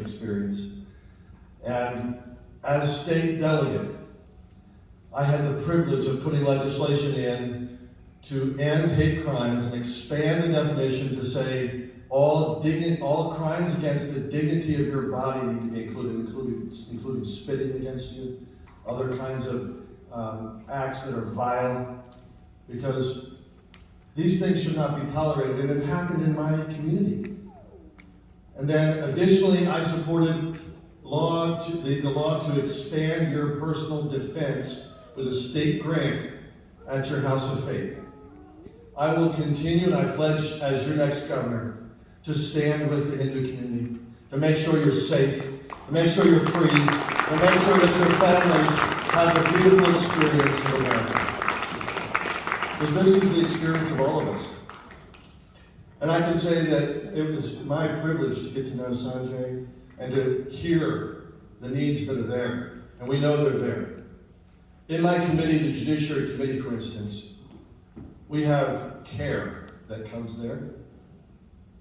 experience. And as state delegate, I had the privilege of putting legislation in to end hate crimes and expand the definition to say all crimes against the dignity of your body need to be including spitting against you, other kinds of acts that are vile, because these things should not be tolerated, and it happened in my community. And then additionally, I supported the law to expand your personal defense with a state grant at your house of faith. I will continue, and I pledge as your next governor, to stand with the Hindu community, to make sure you're safe, to make sure you're free, to make sure that your families have a beautiful experience in America. Because this is the experience of all of us. And I can say that it was my privilege to get to know Sanjay and to hear the needs that are there. And we know they're there. In my committee, the Judiciary Committee, for instance, we have care that comes there,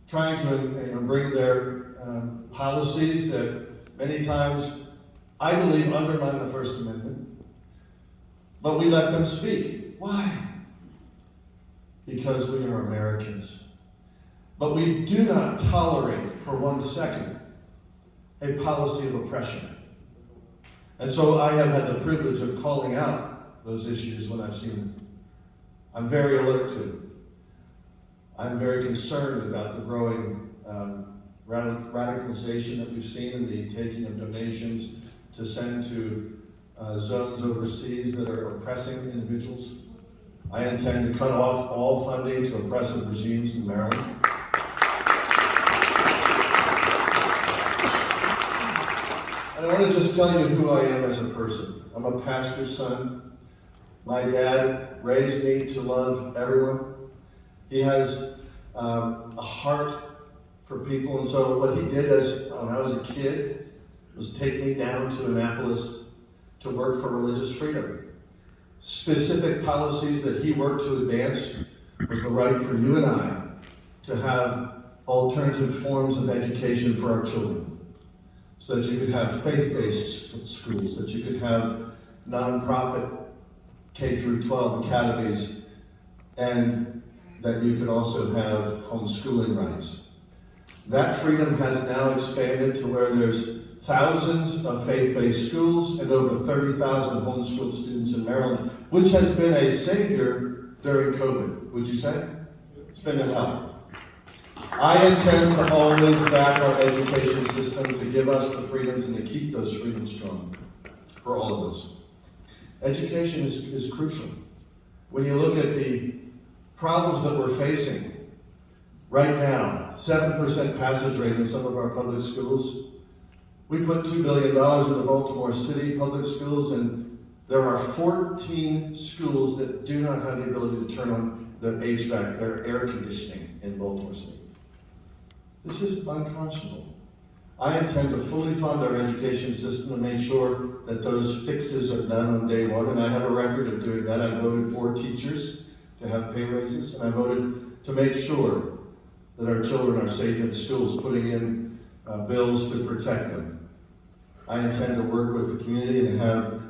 trying to bring their policies that many times I believe undermine the First Amendment, but we let them speak. Why? Because we are Americans. But we do not tolerate for 1 second a policy of oppression. And so I have had the privilege of calling out those issues when I've seen them. I'm very alert to them. I'm very concerned about the growing radicalization that we've seen in the taking of donations to send to zones overseas that are oppressing individuals. I intend to cut off all funding to oppressive regimes in Maryland. And I want to just tell you who I am as a person. I'm a pastor's son. My dad raised me to love everyone. He has a heart for people, and so what he did when I was a kid was take me down to Annapolis to work for religious freedom. Specific policies that he worked to advance was the right for you and I to have alternative forms of education for our children, so that you could have faith-based schools, that you could have nonprofit K through 12 academies, and that you could also have homeschooling rights. That freedom has now expanded to where there's thousands of faith-based schools and over 30,000 homeschooled students in Maryland, which has been a savior during COVID, would you say? It's been a help. I intend to always back our education system to give us the freedoms and to keep those freedoms strong for all of us. Education is crucial. When you look at the problems that we're facing right now, 7% passage rate in some of our public schools. We put $2 billion into Baltimore City public schools, and there are 14 schools that do not have the ability to turn on their HVAC, their air conditioning in Baltimore City. This is unconscionable. I intend to fully fund our education system and make sure that those fixes are done on day one, and I have a record of doing that. I voted for teachers to have pay raises, and I voted to make sure that our children are safe in schools, putting in bills to protect them. I intend to work with the community and have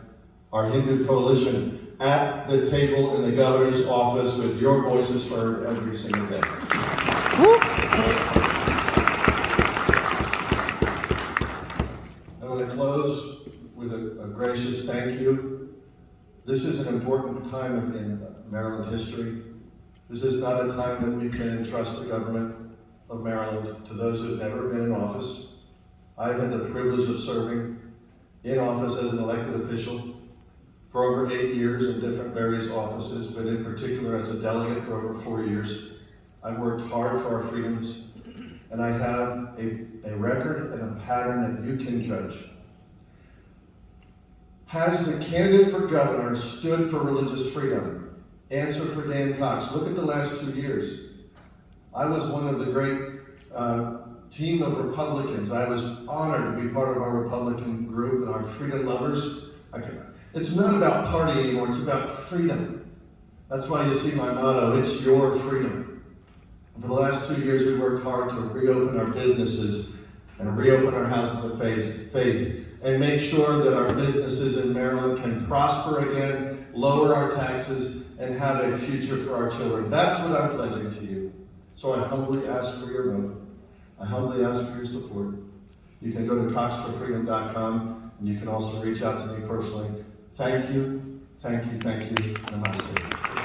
our Hindu coalition at the table in the governor's office with your voices heard every single day. I want to close with a gracious thank you. This is an important time in Maryland history. This is not a time that we can entrust the government of Maryland to those who have never been in office. I've had the privilege of serving in office as an elected official for over 8 years in different various offices, but in particular as a delegate for over 4 years. I've worked hard for our freedoms, and I have a record and a pattern that you can judge. Has the candidate for governor stood for religious freedom? Answer for Dan Cox. Look at the last 2 years. I was one of the great team of Republicans. I was honored to be part of our Republican group and our freedom lovers. It's not about party anymore, it's about freedom. That's why you see my motto, it's your freedom. And for the last 2 years, we worked hard to reopen our businesses and reopen our houses of faith, and make sure that our businesses in Maryland can prosper again, lower our taxes, and have a future for our children. That's what I'm pledging to you. So I humbly ask for your vote. I humbly ask for your support. You can go to coxforfreedom.com, and you can also reach out to me personally. Thank you, thank you, thank you. Namaste.